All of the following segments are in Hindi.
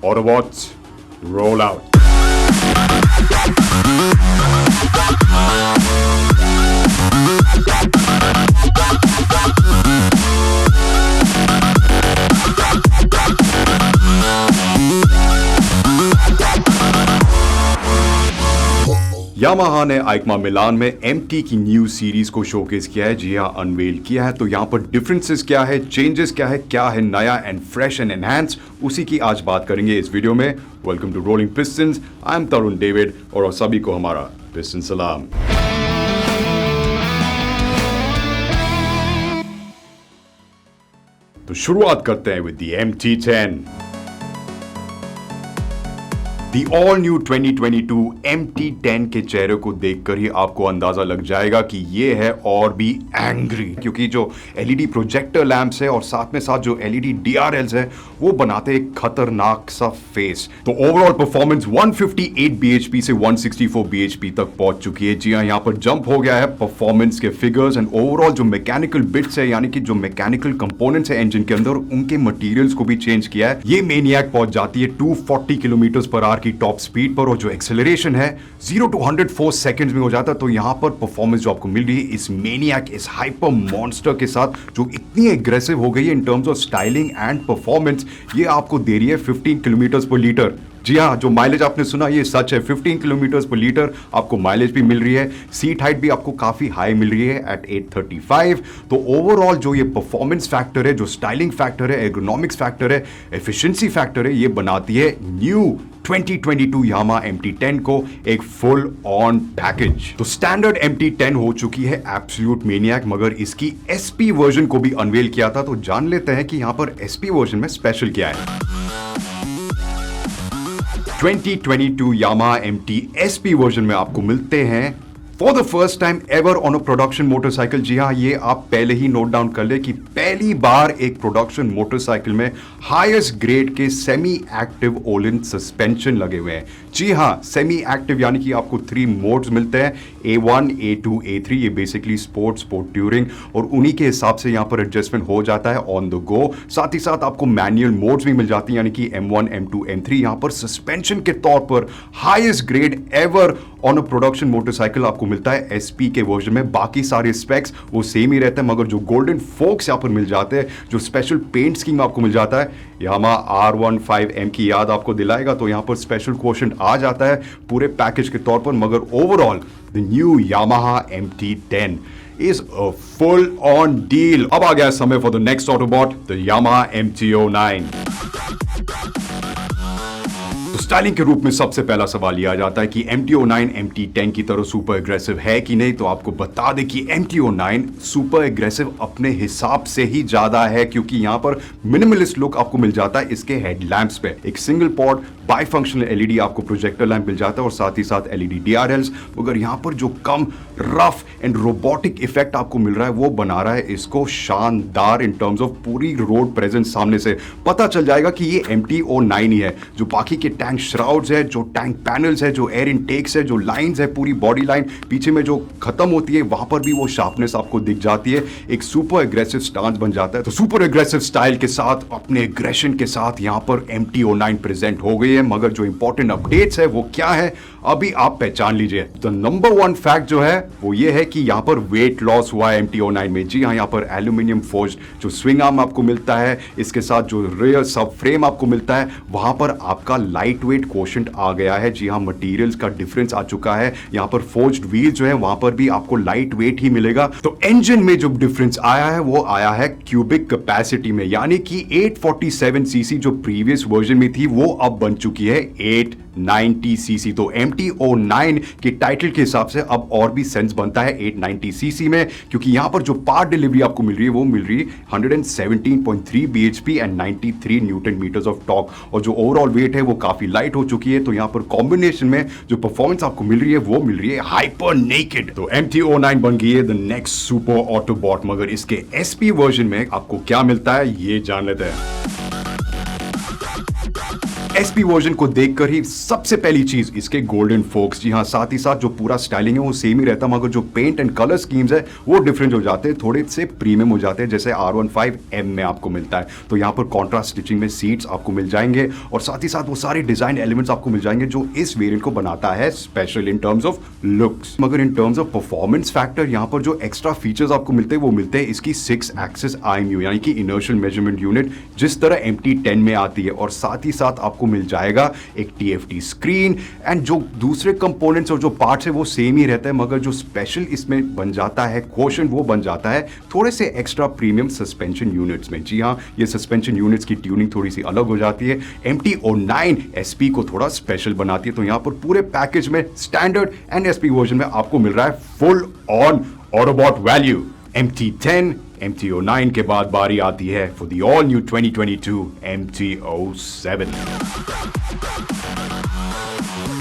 Autobots, roll out. यामाहा ने आइकमा मिलान में MT की न्यू सीरीज को शोकेस किया है। जी हाँ, अनवेल किया है। तो यहाँ पर डिफरेंसेस क्या है, चेंजेस क्या है नया एंड फ्रेश एंड एनहांस, उसी की आज बात करेंगे इस वीडियो में। Welcome to rolling pistons. I am Tarun David और सभी को हमारा पिस्टन सलाम। तो शुरुआत करते हैं with the MT10। The all new 2022 MT10 के चेहरे को देखकर ही आपको अंदाजा लग जाएगा कि ये है और भी एंग्री, क्योंकि जो LED प्रोजेक्टर लैंप्स है और साथ में साथ जो LED DRLs है वो बनाते एक खतरनाक सा फेस। तो ओवरऑल परफॉर्मेंस 158 bhp से 164 bhp तक पहुंच चुकी है। जी हाँ, यहाँ पर जंप हो गया है परफॉर्मेंस के फिगर्स एंड ओवरऑल जो मैकेनिकल बिट्स है, यानी कि जो मैकेनिकल कंपोनेंट्स है इंजन के अंदर, उनके मटेरियल्स को भी चेंज किया है। ये मेनियक पहुंच जाती है 240 km/h की टॉप स्पीड पर और जो एक्सेलरेशन है 0 to 100 4 सेकंड्स में हो जाता है। तो यहां पर परफॉर्मेंस जो आपको मिल रही है इस मेनियक, इस हाइपर मॉन्स्टर के साथ, जो इतनी एग्रेसिव हो गई है इन terms of styling and performance, ये आपको दे रही है 15 km/l। जी हाँ, जो माइलेज आपने सुना ये सच है। 15 km/l आपको माइलेज भी मिल रही है। सीट हाइट भी आपको काफी हाई मिल रही है एट 835। तो ओवरऑल जो ये परफॉर्मेंस फैक्टर है, जो स्टाइलिंग फैक्टर है, एर्गोनॉमिक्स फैक्टर है, एफिशिएंसी फैक्टर है, ये बनाती है न्यू 2022 यामा MT10 को एक फुल ऑन पैकेज। तो स्टैंडर्ड MT10 हो चुकी है एब्सोल्यूट मेनियक, मगर इसकी SP वर्जन को भी अनवेल किया था। तो जान लेते हैं कि यहां पर SP वर्जन में स्पेशल क्या है। 2022 यामाहा MT SP वर्जन में आपको मिलते हैं for the first time ever on a production motorcycle. जी हाँ, ये आप पहले ही नोट डाउन कर ले कि पहली बार एक प्रोडक्शन मोटरसाइकिल में हाईएस्ट ग्रेड के सेमी एक्टिव ओलिन सस्पेंशन लगे हुए हैं। जी हाँ, सेमी एक्टिव यानी कि आपको 3 मोड्स मिलते हैं, A1, A2, A3। ये बेसिकली स्पोर्ट ट्यूरिंग, और उन्हीं के हिसाब से यहाँ पर एडजस्टमेंट हो जाता है ऑन द गो। साथ ही साथ आपको मैनुअल मोड्स भी मिल जाती हैं, यानी कि M1, M2, M3। यहाँ पर सस्पेंशन के तौर पर highest grade ever on a production motorcycle आपको मिलता है SP के वर्जन में। बाकी सारे स्पेक्स वो सेम ही रहते हैं, मगर जो गोल्डन फोक्स यहाँ पर मिल जाते हैं, जो स्पेशल पेंट स्कीम आपको मिल जाता है, यामाहा R15M की याद आपको दिलाएगा। तो यहाँ पर स्पेशल क्वोशंट आ जाता है पूरे पैकेज के तौर पर। मगर overall the new Yamaha MT10 is a full on deal। अब आ गया समय for the next Autobot, the Yamaha MT09। Styling के रूप में सबसे पहला सवाल यह आ जाता है कि MT09 MT10 की तरह सुपर एग्रेसिव है कि नहीं। तो आपको बता दें कि MT09 सुपर एग्रेसिव अपने हिसाब से ही ज्यादा है, क्योंकि यहां पर मिनिमलिस्ट लुक आपको मिल जाता है इसके हेडलैम्प्स पे। एक सिंगल पॉड बाईफंक्शनल LED आपको प्रोजेक्टर लैंप मिल जाता है और साथ ही साथ LED DRLs। मगर यहां पर जो कम रफ एंड रोबोटिक इफेक्ट आपको मिल रहा है वो बना रहा है इसको शानदार इन टर्म्स ऑफ पूरी रोड प्रेजेंस। सामने से पता चल जाएगा कि ये MT09 ही है। जो बाकी के टैंक श्राउड्स है, जो टैंक पैनल्स है, जो एयर इनटेक्स है, जो लाइंस है, पूरी बॉडी लाइन पीछे में जो खत्म होती है, वहां पर भी वो शार्पनेस आपको दिख जाती है। एक सुपर एग्रेसिव स्टांस बन जाता है। तो सुपर एग्रेसिव स्टाइल के साथ, अपने एग्रेशन के साथ यहां पर MT09 प्रेजेंट हो गई है। मगर जो इंपॉर्टेंट अपडेट्स है वो क्या है, अभी आप पहचान लीजिए। तो नंबर 1 फैक्ट जो है वो ये है कि यहां पर वेट लॉस हुआ है MT09 में। जी हाँ, यहां पर एल्यूमिनियम फोर्ज्ड जो स्विंग आर्म आपको मिलता है, इसके साथ जो रियर सब फ्रेम आपको मिलता है, वहां पर आपका लाइट वेट क्वोशंट आ गया है। जी हाँ, मटेरियल्स का डिफरेंस आ चुका है। यहां पर फोर्ज्ड व्हील जो है वहां पर भी आपको लाइट वेट ही मिलेगा। तो इंजन में जो डिफरेंस आया है वो आया है क्यूबिक कैपेसिटी में, यानी कि 847 सीसी जो प्रीवियस वर्जन में थी वो अब बन चुकी है 890 सीसी। तो MT09 के टाइटल के हिसाब से अब और भी सेंस बनता है 890 सीसी में, क्योंकि यहां पर जो पावर डिलीवरी आपको मिल रही है वो मिल रही है 117.3 bhp and 93 newton meters of torque. और जो ओवरऑल वेट है वो काफी लाइट हो चुकी है। तो यहां पर कॉम्बिनेशन में जो परफॉर्मेंस आपको मिल रही है वो मिल रही है हाइपर नेकेड। तो MT09 बन गई है द नेक्स्ट सुपर ऑटोबॉट। मगर इसके SP वर्जन में आपको क्या मिलता है ये जान लेते हैं। एसपी वर्जन को देखकर ही सबसे पहली चीज इसके गोल्डन फोक्स, जी हाँ, साथ ही साथ जो पूरा स्टाइलिंग है वो सेम ही रहता है, मगर जो पेंट एंड कलर स्कीम्स है वो डिफरेंट हो जाते हैं, थोड़े से प्रीमियम हो जाते हैं, जैसे R15M में आपको मिलता है। तो यहाँ पर कॉन्ट्रास्ट स्टिचिंग में सीट्स आपको मिल जाएंगे और साथ ही साथ वो सारे डिजाइन एलिमेंट्स आपको मिल जाएंगे जो इस वेरिएंट को बनाता है special in terms of looks. मगर in terms of performance factor यहाँ पर जो एक्स्ट्रा फीचर्स आपको मिलते हैं वो मिलते हैं इसकी 6 एक्सिस IMU यानी कि इनर्शियल मेजरमेंट यूनिट, जिस तरह MT10 में आती है, और साथ ही साथ आपको मिल जाएगा एक TFT स्क्रीन एंड जो दूसरे कंपोनेंट्स और जो पार्ट्स है वो सेम ही रहता है, मगर जो स्पेशल इसमें बन जाता है क्वोशंट वो बन जाता है थोड़े से एक्स्ट्रा प्रीमियम सस्पेंशन यूनिट्स में। जी हाँ, ये सस्पेंशन यूनिट्स की ट्यूनिंग थोड़ी सी अलग हो जाती है, MT09 SP को थोड़ा स्पेशल बनाती है। तो यहाँ पर पूरे पैकेज में स्टैंडर्ड एंड SP वर्जन में आपको मिल रहा है full on ऑटोबॉट value. MT10 MT09 के बाद बारी आती है for the all new 2022 MT07।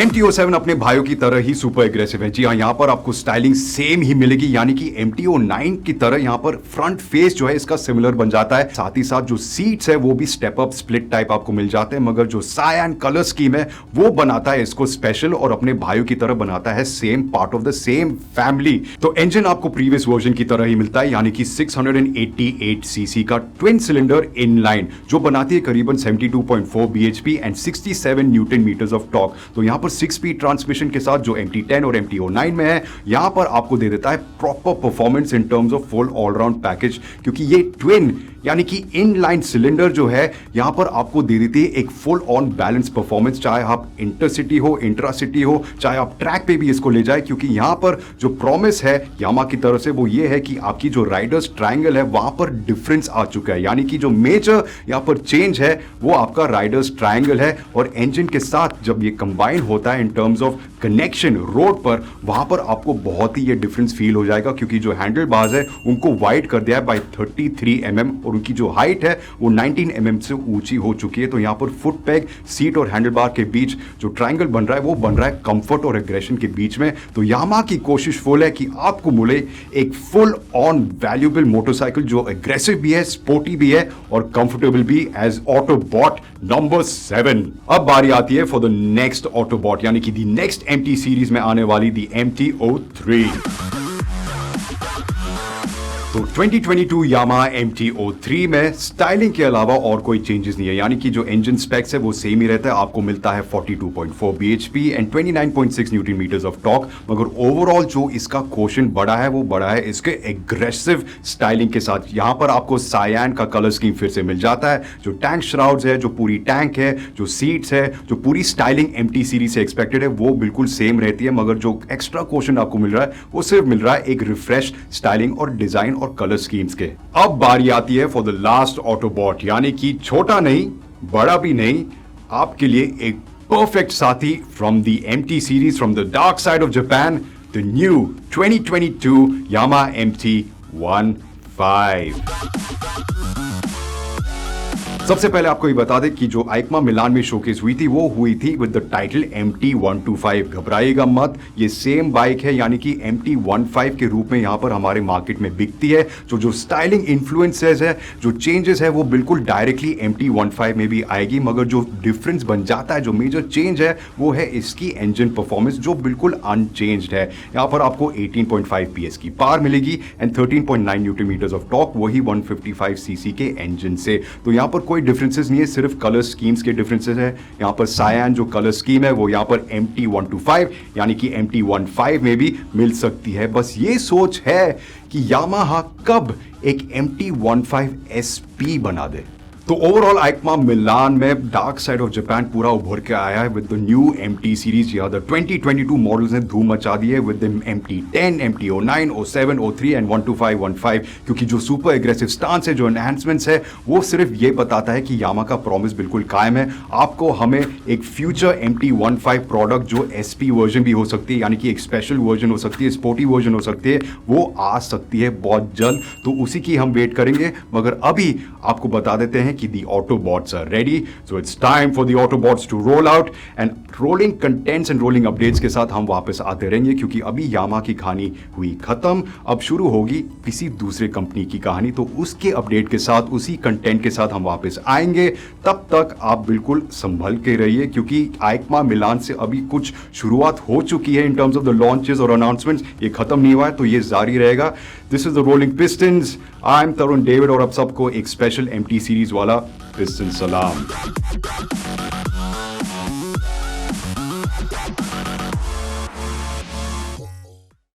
MT07 अपने भाइयों की तरह ही सुपर एग्रेसिव है। जी हाँ, यहाँ पर आपको स्टाइलिंग सेम ही मिलेगी, यानी कि MT09 की तरह यहाँ पर फ्रंट फेस जो है इसका सिमिलर बन जाता है, साथ ही साथ जो सीट्स है वो भी स्टेप अप स्प्लिट टाइप आपको मिल जाते हैं, मगर जो सायन कलर स्कीम है वो बनाता है इसको स्पेशल और अपने भाइयों की तरह बनाता है same part of the same family. तो इंजन आपको प्रीवियस वर्जन की तरह ही मिलता है, यानी कि 688 सीसी का ट्विन सिलेंडर इनलाइन जो बनाती है करीबन 72.4 bhp and 67 newton meters of torque. तो यहाँ पर 6 स्पीड ट्रांसमिशन के साथ जो MT10 और MT09 में है, यहां पर आपको दे देता है proper performance in terms of full all round package, क्योंकि ये ट्विन यानी कि इनलाइन सिलेंडर जो है यहां पर आपको दे देती है एक फुल ऑन बैलेंस परफॉर्मेंस, चाहे आप इंटरसिटी हो, इंट्रासिटी हो, चाहे आप ट्रैक पे भी इसको ले जाए, क्योंकि यहां पर जो प्रॉमिस है यामा की तरफ से वो ये है कि आपकी जो राइडर्स ट्रायंगल है वहां पर डिफरेंस आ चुका है, यानी कि जो मेजर यहां पर चेंज है वो आपका राइडर्स ट्रायंगल है, और इंजन के साथ जब ये कंबाइन होता है इन टर्म्स ऑफ कनेक्शन रोड पर, वहां पर आपको बहुत ही ये डिफरेंस फील हो जाएगा, क्योंकि जो हैंडल बार्स है उनको वाइड कर दिया है बाय 33 mm और उनकी जो हाइट है वो 19 mm से ऊंची हो चुकी है। तो यहां पर फुट पैग, सीट और हैंडल बार के बीच जो ट्रायंगल बन रहा है वो बन रहा है कंफर्ट और एग्रेशन के बीच में। तो यामा की कोशिश फुल है कि आपको मिले एक फुल ऑन वैल्यूएबल मोटरसाइकिल जो एग्रेसिव भी है, स्पोर्टी भी है और कंफर्टेबल भी एज ऑटोबॉट नंबर 7। अब बारी आती है फॉर द नेक्स्ट ऑटोबॉट, यानी कि दी नेक्स्ट MT सीरीज में आने वाली दी MT03। तो 2022 यामाहा MT03 में स्टाइलिंग के अलावा और कोई चेंजेस नहीं है, यानी कि जो इंजन स्पेक्स है वो सेम ही रहता है, आपको मिलता है 42.4 bhp and 29.6 newton meters of torque, मगर ओवरऑल जो इसका क्वोशंट बढ़ा है वो बढ़ा है इसके एग्रेसिव स्टाइलिंग के साथ। यहां पर आपको सायन का कलर स्कीम फिर से मिल जाता है, जो टैंक श्राउड्स है, जो पूरी टैंक है, जो सीट्स है, जो पूरी स्टाइलिंग MT सीरीज से एक्सपेक्टेड है वो बिल्कुल सेम रहती है, मगर जो एक्स्ट्रा क्वोशंट आपको मिल रहा है वो सिर्फ मिल रहा है एक रिफ्रेश स्टाइलिंग और डिजाइन और कलर स्कीम्स के। अब बारी आती है फॉर द लास्ट ऑटोबॉट, यानी कि छोटा नहीं बड़ा भी नहीं, आपके लिए एक परफेक्ट साथी from the MT series, from the dark side of Japan, the new 2022 Yamaha MT15। सबसे पहले आपको ये बता दें कि जो आइकमा मिलान में शोकेस हुई थी वो हुई थी विद द टाइटल MT125। घबराइएगा मत, ये सेम बाइक है, यानी कि MT15 के रूप में यहां पर हमारे मार्केट में बिकती है। जो स्टाइलिंग इन्फ्लुएंसेस है, जो चेंजेस है वो बिल्कुल डायरेक्टली MT15 में भी आएगी, मगर जो डिफरेंस बन जाता है, जो मेजर चेंज है वो है इसकी इंजन परफॉर्मेंस जो बिल्कुल अनचेंज्ड है। यहां पर आपको 18.5 PS की पावर मिलेगी and 13.9 newton meters of torque, वही 155 सीसी के इंजन से। तो यहां पर कोई डिफरेंसेस नहीं है, सिर्फ कलर स्कीम्स के डिफरेंसेस है। यहां पर सायन जो कलर स्कीम है वो यहां पर MT125 यानी कि MT15 में भी मिल सकती है। बस ये सोच है कि यामाहा कब एक MT15 SP बना दे। तो ओवरऑल आइकमा मिलान में डार्क साइड ऑफ जापान पूरा उभर के आया है with the new MT series. या द 2022 मॉडल्स ने धूम मचा दी है with the MT10, MT09, 07, 03 and 125, 15, क्योंकि जो सुपर एग्रेसिव स्टांस है, जो एनहांसमेंट्स है, वो सिर्फ ये बताता है कि यामा का प्रॉमिस बिल्कुल कायम है। आपको हमें एक फ्यूचर MT15 प्रोडक्ट जो SP वर्जन भी हो सकती है, यानी कि एक स्पेशल वर्जन हो सकती है, स्पोर्टी वर्जन हो सकती है, वो आ सकती है बहुत जल्द। तो उसी की हम वेट करेंगे, मगर अभी आपको बता देते हैं कि the Autobots are ready. So it's time for the Autobots to roll out and rolling contents and rolling updates के साथ हम वापस आते रहेंगे क्योंकि अभी यामा की कहानी हुई खत्म. अब शुरू होगी किसी दूसरे कंपनी की कहानी, तो उसके अपडेट के साथ उसी कंटेंट के साथ हम वापस आएंगे. तब तक आप बिल्कुल संभल के रहिए क्योंकि आइकमा मिलान से अभी कुछ शुरुआत हो चुकी है इन टर्म्स ऑफ द लॉन्चेस और अनाउंसमेंट्स. ये खत्म नहीं हुआ है तो ये जारी रहेगा. This is the rolling pistons. I am Tarun David और अब सबको एक स्पेशल एमटी सीरीज वाला पिस्टन सलाम.